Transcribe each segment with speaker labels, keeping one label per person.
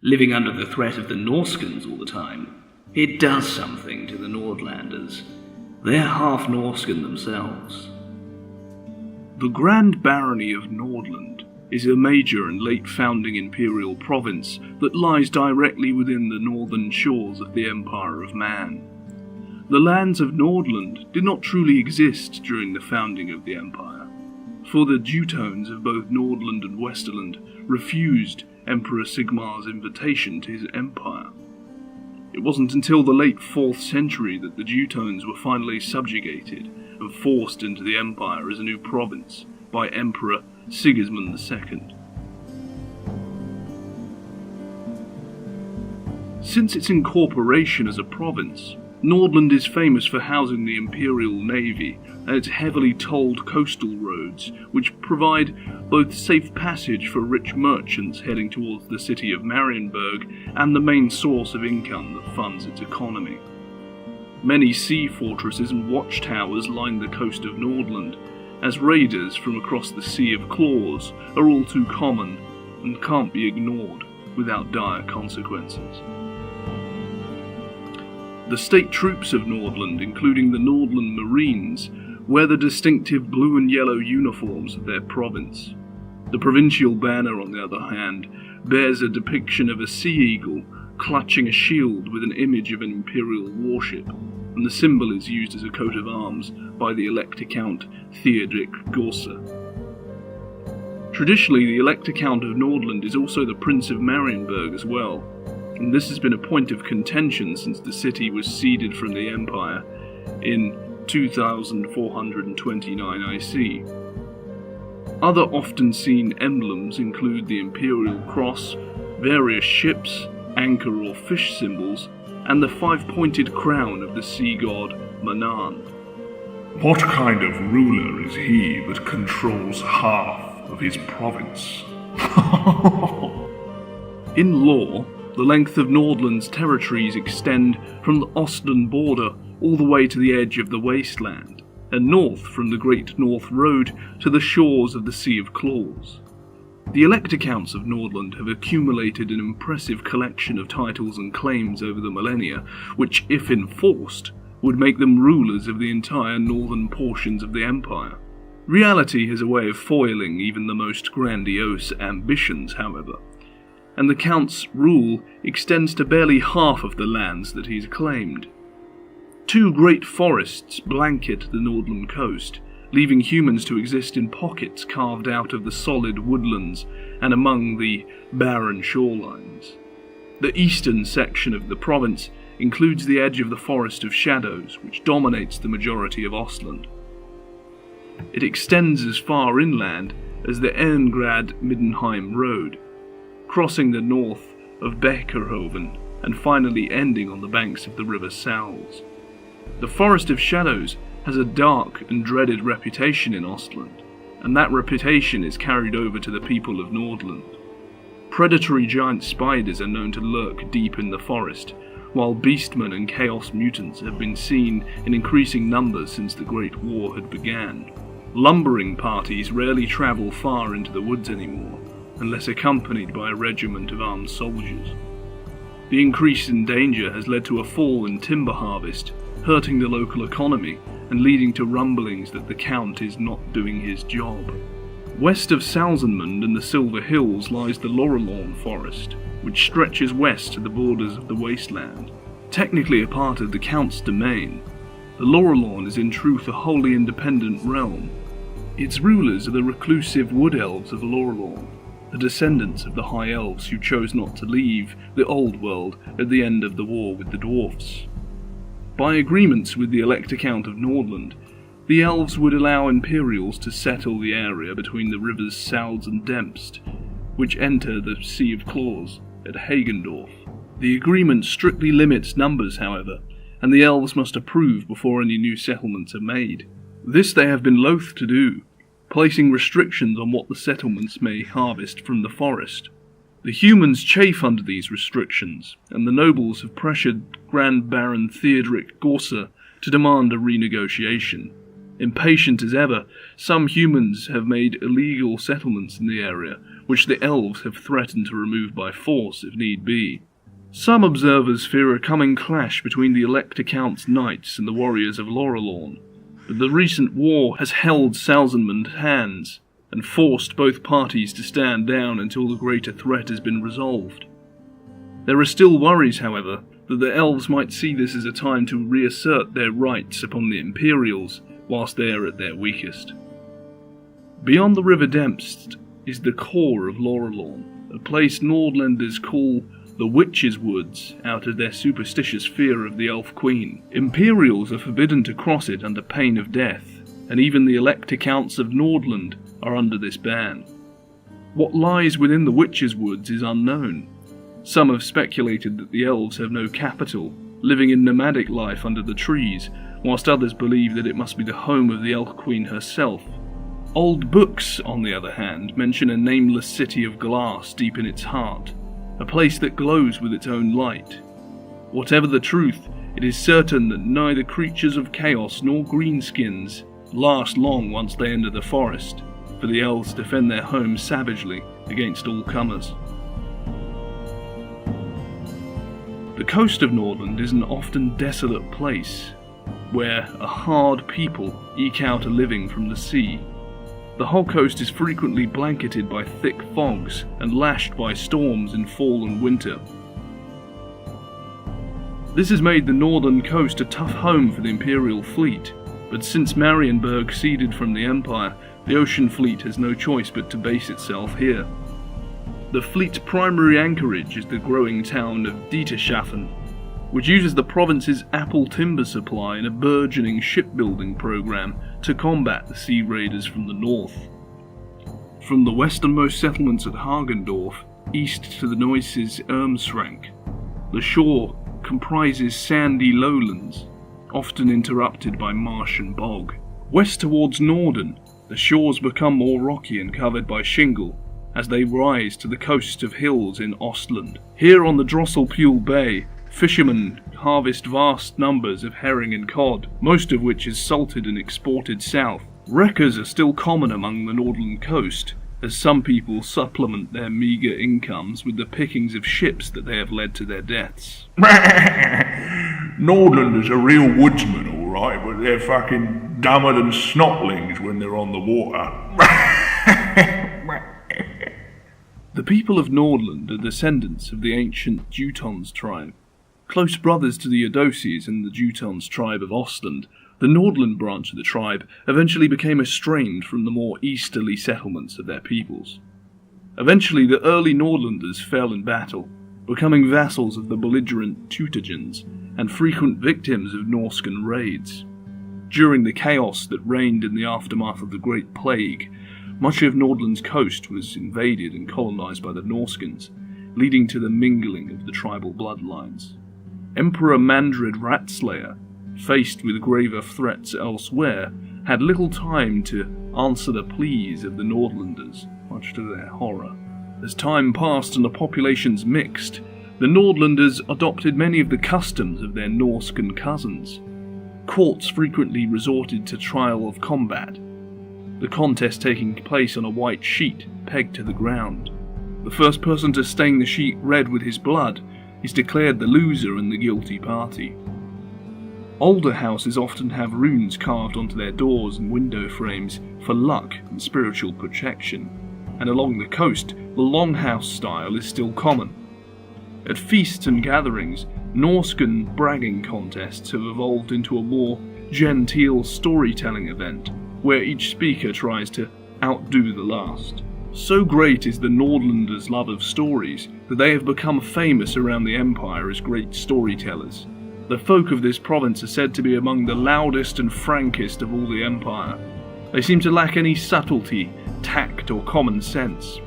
Speaker 1: Living under the threat of the Norskans all the time, it does something to the Nordlanders. They're half Norskan themselves.
Speaker 2: The Grand Barony of Nordland is a major and late founding imperial province that lies directly within the northern shores of the Empire of Man. The lands of Nordland did not truly exist during the founding of the Empire, for the Teutones of both Nordland and Westerland refused Emperor Sigmar's invitation to his empire. It wasn't until the late 4th century that the Teutones were finally subjugated and forced into the empire as a new province by Emperor Sigismund II. Since its incorporation as a province, Nordland is famous for housing the Imperial Navy and its heavily tolled coastal roads, which provide both safe passage for rich merchants heading towards the city of Marienburg and the main source of income that funds its economy. Many sea fortresses and watchtowers line the coast of Nordland, as raiders from across the Sea of Claws are all too common and can't be ignored without dire consequences. The state troops of Nordland, including the Nordland Marines, wear the distinctive blue and yellow uniforms of their province. The provincial banner, on the other hand, bears a depiction of a sea eagle clutching a shield with an image of an imperial warship, and the symbol is used as a coat of arms by the Elector Count Theodric Gorsa. Traditionally, the Elector Count of Nordland is also the Prince of Marienburg as well, and this has been a point of contention since the city was ceded from the Empire in 2429 IC. Other often seen emblems include the Imperial Cross, various ships, anchor or fish symbols, and the 5-pointed crown of the sea god Manan.
Speaker 3: What kind of ruler is he that controls half of his province?
Speaker 2: In lore, the length of Nordland's territories extend from the Ostland border all the way to the edge of the wasteland, and north from the Great North Road to the shores of the Sea of Claws. The Elector Counts of Nordland have accumulated an impressive collection of titles and claims over the millennia, which, if enforced, would make them rulers of the entire northern portions of the Empire. Reality has a way of foiling even the most grandiose ambitions, however, and the Count's rule extends to barely half of the lands that he's claimed. 2 great forests blanket the Nordland coast, leaving humans to exist in pockets carved out of the solid woodlands and among the barren shorelines. The eastern section of the province includes the edge of the Forest of Shadows, which dominates the majority of Ostland. It extends as far inland as the Ehrengrad-Middenheim Road, crossing the north of Beckerhoven and finally ending on the banks of the River Salz. The Forest of Shadows has a dark and dreaded reputation in Ostland, and that reputation is carried over to the people of Nordland. Predatory giant spiders are known to lurk deep in the forest, while beastmen and chaos mutants have been seen in increasing numbers since the Great War had begun. Lumbering parties rarely travel far into the woods anymore, unless accompanied by a regiment of armed soldiers. The increase in danger has led to a fall in timber harvest, hurting the local economy and leading to rumblings that the Count is not doing his job. West of Salzenmund and the Silver Hills lies the Lorehammer forest, which stretches west to the borders of the wasteland. Technically a part of the Count's domain, the Lorehammer is in truth a wholly independent realm. Its rulers are the reclusive wood elves of Lorehammer, the descendants of the High Elves who chose not to leave the Old World at the end of the war with the Dwarfs. By agreements with the Elector Count of Nordland, the Elves would allow Imperials to settle the area between the rivers Salz and Dempst, which enter the Sea of Claws at Hagendorf. The agreement strictly limits numbers, however, and the Elves must approve before any new settlements are made. This they have been loath to do, placing restrictions on what the settlements may harvest from the forest. The humans chafe under these restrictions, and the nobles have pressured Grand Baron Theodric Gorsa to demand a renegotiation. Impatient as ever, some humans have made illegal settlements in the area, which the elves have threatened to remove by force if need be. Some observers fear a coming clash between the Elector Count's knights and the warriors of Lorehammer, but the recent war has held Salzenman's hands and forced both parties to stand down until the greater threat has been resolved. There are still worries, however, that the elves might see this as a time to reassert their rights upon the Imperials whilst they are at their weakest. Beyond the River Dempst is the core of Lorehammer, a place Nordlanders call the Witches' Woods out of their superstitious fear of the Elf Queen. Imperials are forbidden to cross it under pain of death, and even the Elector Counts of Nordland are under this ban. What lies within the Witches' Woods is unknown. Some have speculated that the elves have no capital, living in nomadic life under the trees, whilst others believe that it must be the home of the Elf Queen herself. Old books, on the other hand, mention a nameless city of glass deep in its heart, a place that glows with its own light. Whatever the truth, it is certain that neither creatures of chaos nor greenskins last long once they enter the forest, for the elves defend their home savagely against all comers. The coast of Norland is an often desolate place, where a hard people eke out a living from the sea. The whole coast is frequently blanketed by thick fogs and lashed by storms in fall and winter. This has made the northern coast a tough home for the Imperial fleet, but since Marienburg ceded from the Empire, the ocean fleet has no choice but to base itself here. The fleet's primary anchorage is the growing town of Dieterschaffen, which uses the province's apple timber supply in a burgeoning shipbuilding program to combat the sea raiders from the north. From the westernmost settlements at Hagendorf, east to the Neusses Ermsrank, the shore comprises sandy lowlands, often interrupted by marsh and bog. West towards Norden, the shores become more rocky and covered by shingle as they rise to the coast of hills in Ostland. Here on the Drosselpühl Bay, fishermen harvest vast numbers of herring and cod, most of which is salted and exported south. Wreckers are still common among the Nordland coast, as some people supplement their meagre incomes with the pickings of ships that they have led to their deaths.
Speaker 3: Nordlanders are real woodsmen, alright, but they're fucking dumber than snotlings when they're on the water.
Speaker 2: The people of Nordland are descendants of the ancient Teutons tribe. Close brothers to the Edocies and the Teutons tribe of Ostland, the Nordland branch of the tribe eventually became estranged from the more easterly settlements of their peoples. Eventually, the early Nordlanders fell in battle, becoming vassals of the belligerent Teutonians and frequent victims of Norscan raids. During the chaos that reigned in the aftermath of the Great Plague, much of Nordland's coast was invaded and colonized by the Norscans, leading to the mingling of the tribal bloodlines. Emperor Mandred Ratslayer, faced with graver threats elsewhere, had little time to answer the pleas of the Nordlanders, much to their horror. As time passed and the populations mixed, the Nordlanders adopted many of the customs of their Norscan cousins. Courts frequently resorted to trial of combat, the contest taking place on a white sheet pegged to the ground. The first person to stain the sheet red with his blood is declared the loser and the guilty party. Older houses often have runes carved onto their doors and window frames for luck and spiritual protection, and along the coast, the longhouse style is still common. At feasts and gatherings, Norscan bragging contests have evolved into a more genteel storytelling event, where each speaker tries to outdo the last. So great is the Nordlanders' love of stories that they have become famous around the Empire as great storytellers. The folk of this province are said to be among the loudest and frankest of all the Empire. They seem to lack any subtlety, tact, or common sense.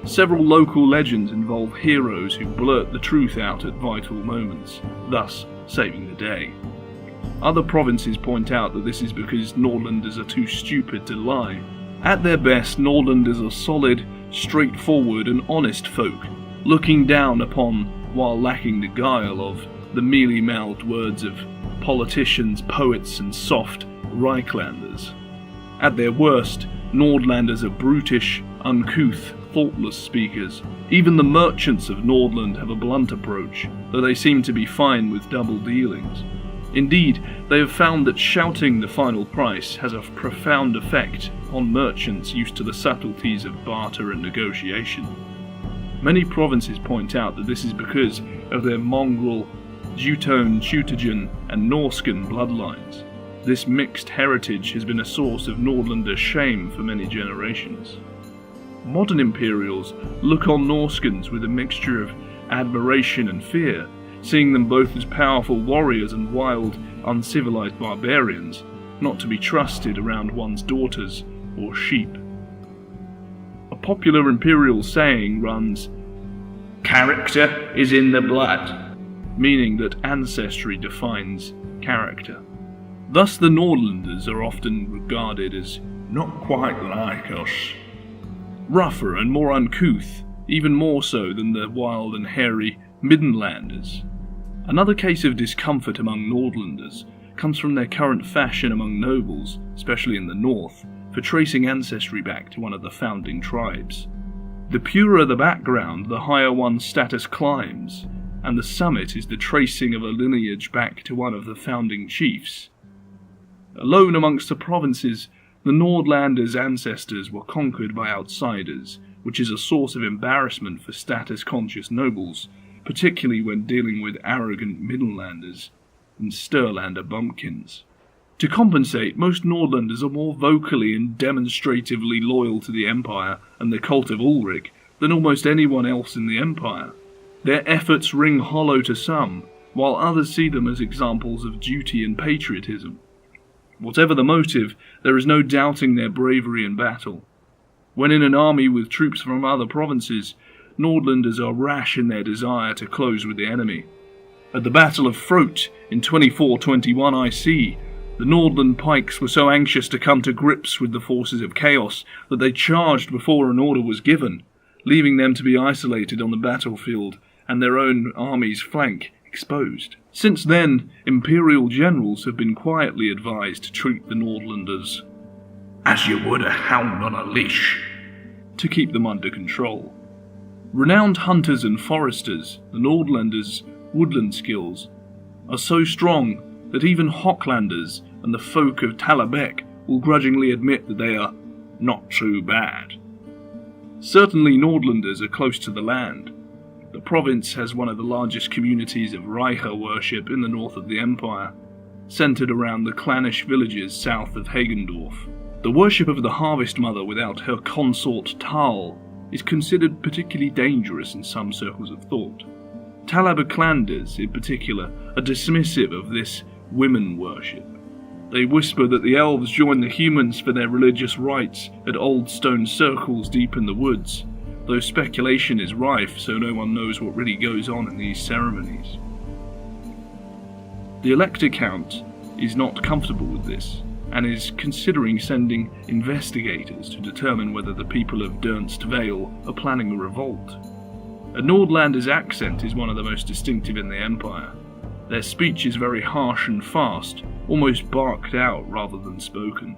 Speaker 2: Several local legends involve heroes who blurt the truth out at vital moments, thus saving the day. Other provinces point out that this is because Nordlanders are too stupid to lie. At their best, Nordlanders are solid, straightforward and honest folk, looking down upon, while lacking the guile of, the mealy-mouthed words of politicians, poets and soft Reichlanders. At their worst, Nordlanders are brutish, uncouth, thoughtless speakers. Even the merchants of Nordland have a blunt approach, though they seem to be fine with double dealings. Indeed, they have found that shouting the final price has a profound effect on merchants used to the subtleties of barter and negotiation. Many provinces point out that this is because of their mongrel, Teutone, Teutagen, and Norscan bloodlines. This mixed heritage has been a source of Nordlanders' shame for many generations. Modern Imperials look on Norskans with a mixture of admiration and fear, seeing them both as powerful warriors and wild, uncivilized barbarians, not to be trusted around one's daughters or sheep. A popular Imperial saying runs, "Character is in the blood," meaning that ancestry defines character. Thus the Nordlanders are often regarded as
Speaker 3: Not quite like us.
Speaker 2: rougher and more uncouth, even more so than the wild and hairy Middenlanders. Another case of discomfort among Nordlanders comes from their current fashion among nobles, especially in the north, for tracing ancestry back to one of the founding tribes. The purer the background, the higher one's status climbs, and the summit is the tracing of a lineage back to one of the founding chiefs. Alone amongst the provinces, the Nordlanders' ancestors were conquered by outsiders, which is a source of embarrassment for status-conscious nobles, particularly when dealing with arrogant Middenlanders and Sturlander bumpkins. To compensate, most Nordlanders are more vocally and demonstratively loyal to the Empire and the cult of Ulrich than almost anyone else in the Empire. Their efforts ring hollow to some, while others see them as examples of duty and patriotism. Whatever the motive, there is no doubting their bravery in battle. When in an army with troops from other provinces, Nordlanders are rash in their desire to close with the enemy. At the Battle of Froht in 2421 IC, the Nordland pikes were so anxious to come to grips with the forces of chaos that they charged before an order was given, leaving them to be isolated on the battlefield and their own army's flank exposed. Since then, Imperial generals have been quietly advised to treat the Nordlanders
Speaker 1: as you would a hound on a leash,
Speaker 2: to keep them under control. Renowned hunters and foresters, the Nordlanders' woodland skills are so strong that even Hochlanders and the folk of Talabek will grudgingly admit that they are not too bad. Certainly Nordlanders are close to the land. The province has one of the largest communities of Reicher worship in the north of the Empire, centered around the clannish villages south of Hagendorf. The worship of the Harvest Mother without her consort Tal is considered particularly dangerous in some circles of thought. Talabeklanders, in particular, are dismissive of this women worship. They whisper that the elves join the humans for their religious rites at old stone circles deep in the woods, though speculation is rife, so no one knows what really goes on in these ceremonies. The Elector Count is not comfortable with this, and is considering sending investigators to determine whether the people of Dernst Vale are planning a revolt. A Nordlander's accent is one of the most distinctive in the Empire. Their speech is very harsh and fast, almost barked out rather than spoken.